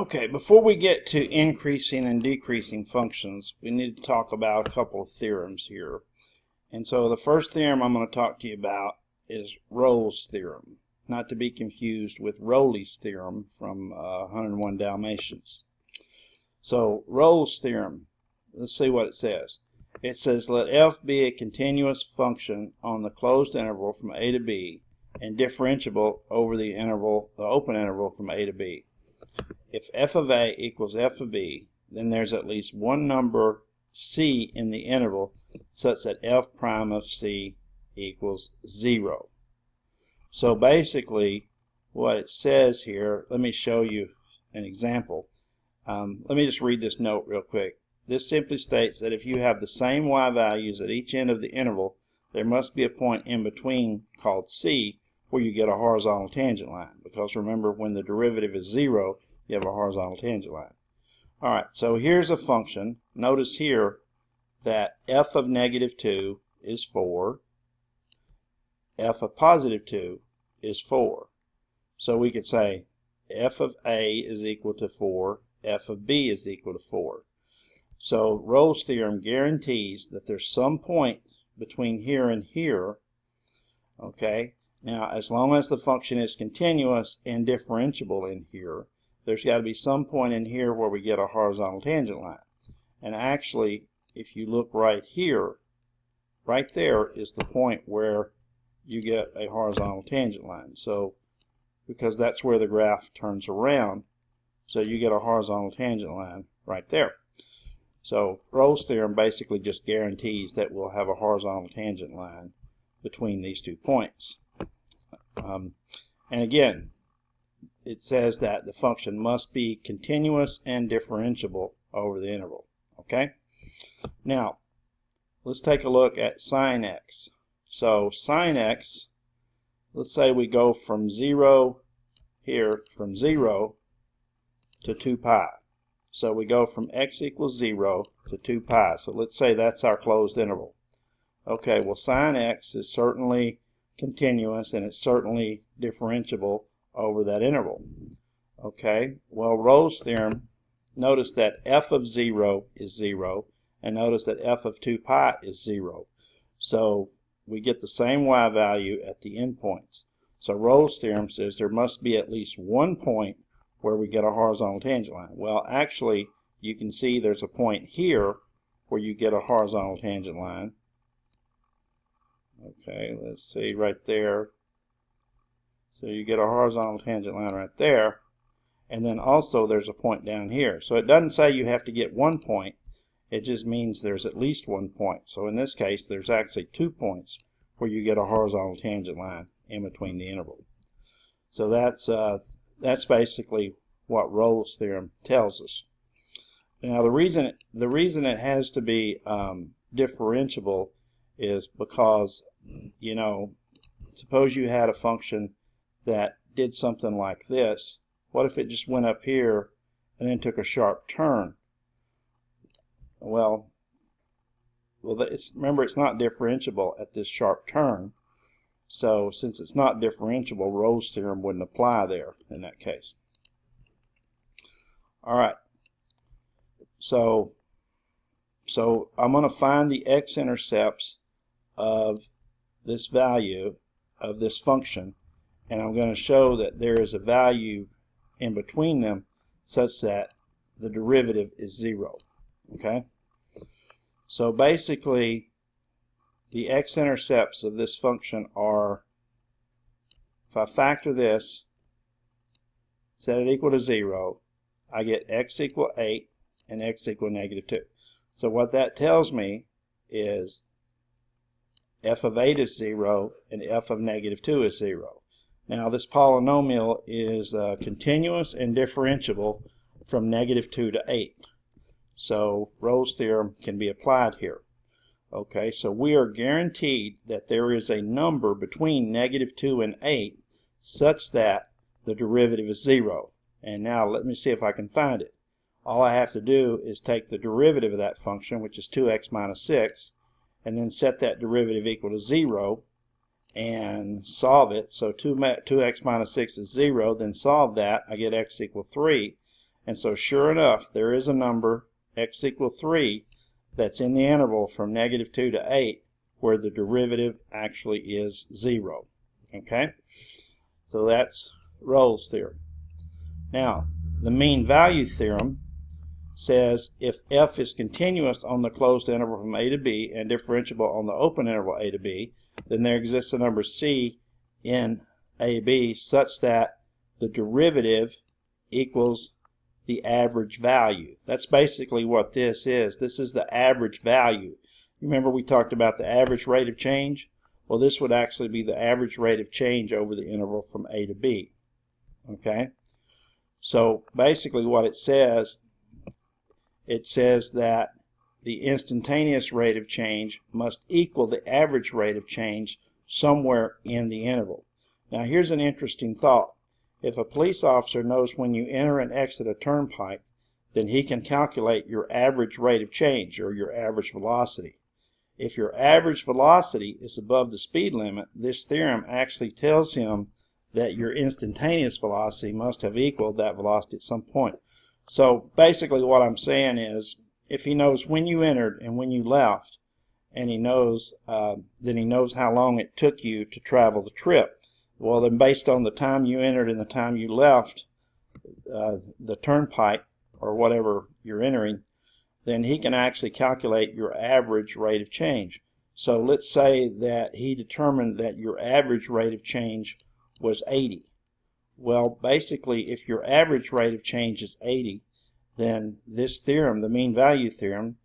Okay, before we get to increasing and decreasing functions, we need to talk about a couple of theorems here. And so the first theorem I'm going to talk to you about is Rolle's theorem, not to be confused with Rowley's theorem from 101 Dalmatians. So Rolle's theorem, let's see what it says. It says let f be a continuous function on the closed interval from a to b and differentiable over the open interval from a to b. If f of a equals f of b, then there's at least one number c in the interval such that f prime of c equals 0. So basically what it says here, let me show you an example. Let me just read this note real quick. This simply states that if you have the same y values at each end of the interval, there must be a point in between called c where you get a horizontal tangent line, because remember, when the derivative is 0, you have a horizontal tangent line. Alright, so here's a function. Notice here that f of negative 2 is 4, f of positive 2 is 4. So we could say f of a is equal to 4, f of b is equal to 4. So Rolle's theorem guarantees that there's some point between here and here. Okay, now as long as the function is continuous and differentiable in here, there's got to be some point in here where we get a horizontal tangent line. And actually, if you look right here, right there is the point where you get a horizontal tangent line. So because that's where the graph turns around, so you get a horizontal tangent line right there. So Rolle's theorem basically just guarantees that we'll have a horizontal tangent line between these 2 points. And again, it says that the function must be continuous and differentiable over the interval. Okay? Now, let's take a look at sine x. So sine x, let's say we go from 0 here, from 0 to 2 pi. So we go from x equals 0 to 2 pi. So let's say that's our closed interval. Okay, well sine x is certainly continuous and it's certainly differentiable over that interval. Okay, well Rolle's theorem, notice that f of 0 is 0, and notice that f of 2 pi is 0. So we get the same y value at the endpoints. So Rolle's theorem says there must be at least one point where we get a horizontal tangent line. Well, actually, you can see there's a point here where you get a horizontal tangent line. Okay, let's see right there. So you get a horizontal tangent line right there. And then also there's a point down here. So it doesn't say you have to get one point. It just means there's at least one point. So in this case, there's actually 2 points where you get a horizontal tangent line in between the interval. So that's basically what Rolle's theorem tells us. Now the reason it has to be differentiable is because, you know, suppose you had a function that did something like this. What if it just went up here and then took a sharp turn? Well, remember, it's not differentiable at this sharp turn. So since it's not differentiable, Rolle's theorem wouldn't apply there in that case. Alright, so I'm going to find the x-intercepts of this value of this function, and I'm going to show that there is a value in between them such that the derivative is 0. Okay, so basically the x-intercepts of this function are, if I factor this, set it equal to 0, I get x equal 8 and x equal negative 2. So what that tells me is f of 8 is 0 and f of negative 2 is 0. Now this polynomial is continuous and differentiable from negative 2 to 8. So Rolle's theorem can be applied here. Okay, so we are guaranteed that there is a number between negative 2 and 8 such that the derivative is 0. And now let me see if I can find it. All I have to do is take the derivative of that function, which is 2x minus 6, and then set that derivative equal to 0 and solve it. So 2x minus 6 is 0, then solve that. I get x equal 3. And so sure enough, there is a number, x equal 3, that's in the interval from -2 to 8, where the derivative actually is 0. Okay? So that's Rolle's theorem. Now, the mean value theorem says if f is continuous on the closed interval from a to b and differentiable on the open interval a to b, then there exists a number c in ab such that the derivative equals the average value. That's basically what this is. This is the average value. Remember we talked about the average rate of change? Well, this would actually be the average rate of change over the interval from a to b. Okay? So basically what it says that the instantaneous rate of change must equal the average rate of change somewhere in the interval. Now here's an interesting thought. If a police officer knows when you enter and exit a turnpike, then he can calculate your average rate of change, or your average velocity. If your average velocity is above the speed limit, this theorem actually tells him that your instantaneous velocity must have equaled that velocity at some point. So basically what I'm saying is, if he knows when you entered and when you left, and he knows then he knows how long it took you to travel the trip. Well, then based on the time you entered and the time you left the turnpike or whatever you're entering, then he can actually calculate your average rate of change. So let's say that he determined that your average rate of change was 80. Well, basically, if your average rate of change is 80, then this theorem, the mean value theorem,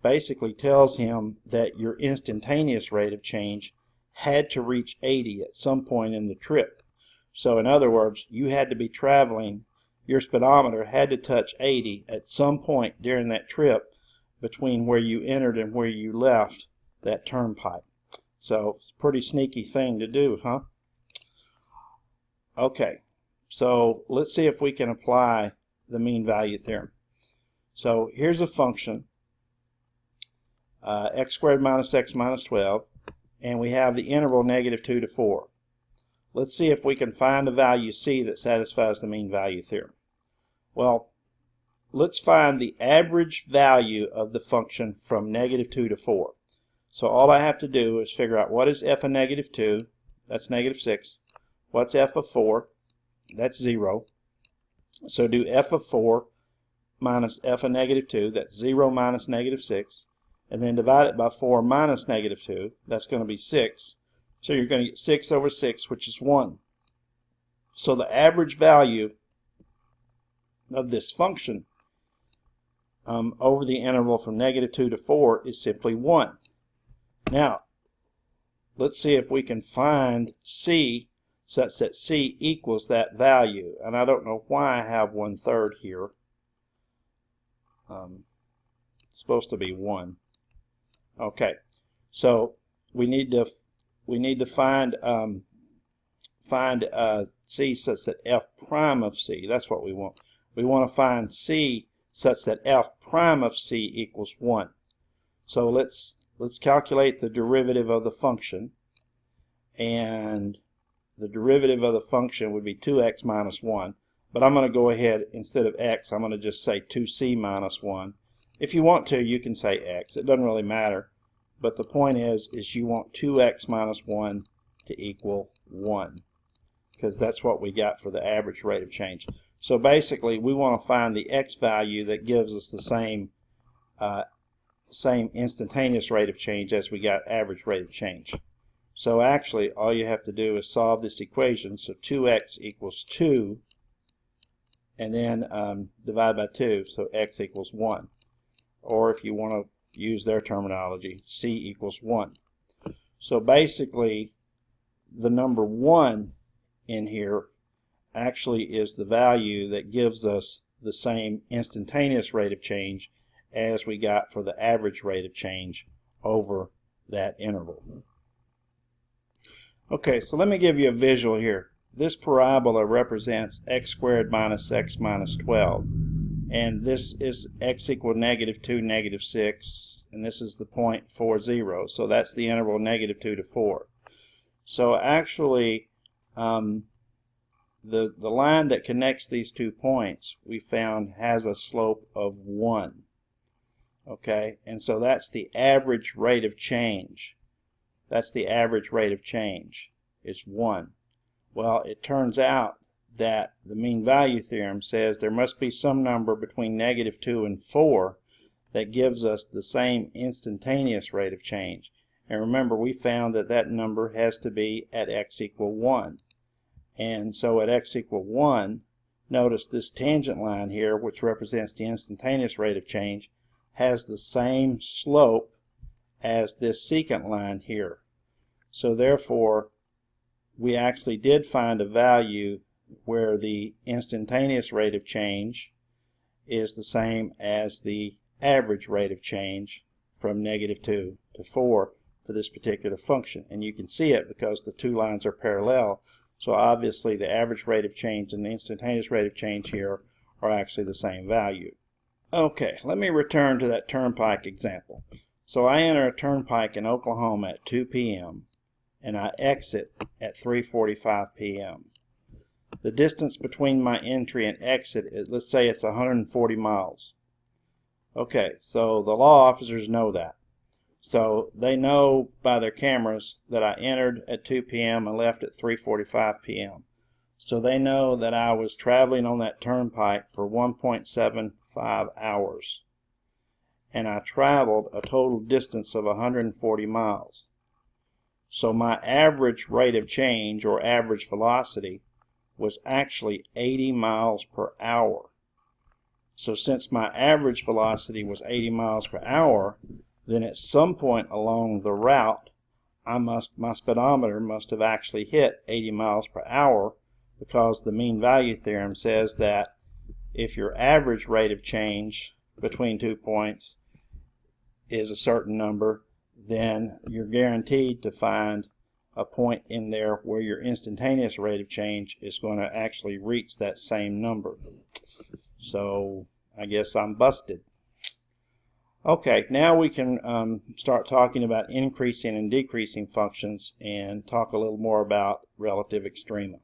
basically tells him that your instantaneous rate of change had to reach 80 at some point in the trip. So in other words, you had to be traveling, your speedometer had to touch 80 at some point during that trip between where you entered and where you left that turnpike. So it's a pretty sneaky thing to do, huh? Okay, so let's see if we can apply the mean value theorem. So here's a function, x squared minus x minus 12, and we have the interval -2 to 4. Let's see if we can find a value c that satisfies the mean value theorem. Well, let's find the average value of the function from -2 to 4. So all I have to do is figure out what is f of -2, that's -6. What's f of 4? That's 0. So do f of 4 minus f of -2, that's 0 minus -6. And then divide it by 4 minus -2, that's going to be 6. So you're going to get 6 over 6, which is 1. So the average value of this function over the interval from -2 to 4 is simply 1. Now, let's see if we can find c such that c equals that value. And I don't know why I have 1/3 here. It's supposed to be 1. Okay, so we need to find c such that f prime of c. That's what we want. We want to find c such that f prime of c equals 1. So let's calculate the derivative of the function, and the derivative of the function would be 2x minus 1. But I'm going to go ahead, instead of x, I'm going to just say 2c minus 1. If you want to, you can say x. It doesn't really matter. But the point is you want 2x minus 1 to equal 1. Because that's what we got for the average rate of change. So basically, we want to find the x value that gives us the same instantaneous rate of change as we got average rate of change. So actually, all you have to do is solve this equation. So 2x equals 2, and then divide by 2, so x equals 1. Or if you want to use their terminology, c equals 1. So basically, the number 1 in here actually is the value that gives us the same instantaneous rate of change as we got for the average rate of change over that interval. Okay, so let me give you a visual here. This parabola represents x squared minus x minus 12. And this is x equal -2, -6, and this is the point 4, 0. So that's the interval -2 to 4. So actually, the line that connects these 2 points we found has a slope of 1. Okay, and so that's the average rate of change. That's the average rate of change, is 1. Well, it turns out that the mean value theorem says there must be some number between -2 and 4 that gives us the same instantaneous rate of change. And remember, we found that that number has to be at x equal 1. And so at x equal 1, notice this tangent line here, which represents the instantaneous rate of change, has the same slope as this secant line here. So therefore, we actually did find a value where the instantaneous rate of change is the same as the average rate of change from -2 to 4 for this particular function. And you can see it because the 2 lines are parallel. So obviously the average rate of change and the instantaneous rate of change here are actually the same value. Okay, let me return to that turnpike example. So I enter a turnpike in Oklahoma at 2 p.m. and I exit at 3:45 p.m. The distance between my entry and exit is, let's say it's 140 miles. Okay, so the law officers know that. So they know by their cameras that I entered at 2 p.m. and left at 3:45 p.m. So they know that I was traveling on that turnpike for 1.75 hours. And I traveled a total distance of 140 miles. So my average rate of change, or average velocity, was actually 80 miles per hour. So since my average velocity was 80 miles per hour, then at some point along the route, my speedometer must have actually hit 80 miles per hour, because the mean value theorem says that if your average rate of change between 2 points is a certain number, then you're guaranteed to find a point in there where your instantaneous rate of change is going to actually reach that same number. So I guess I'm busted. Okay, now we can start talking about increasing and decreasing functions and talk a little more about relative extrema.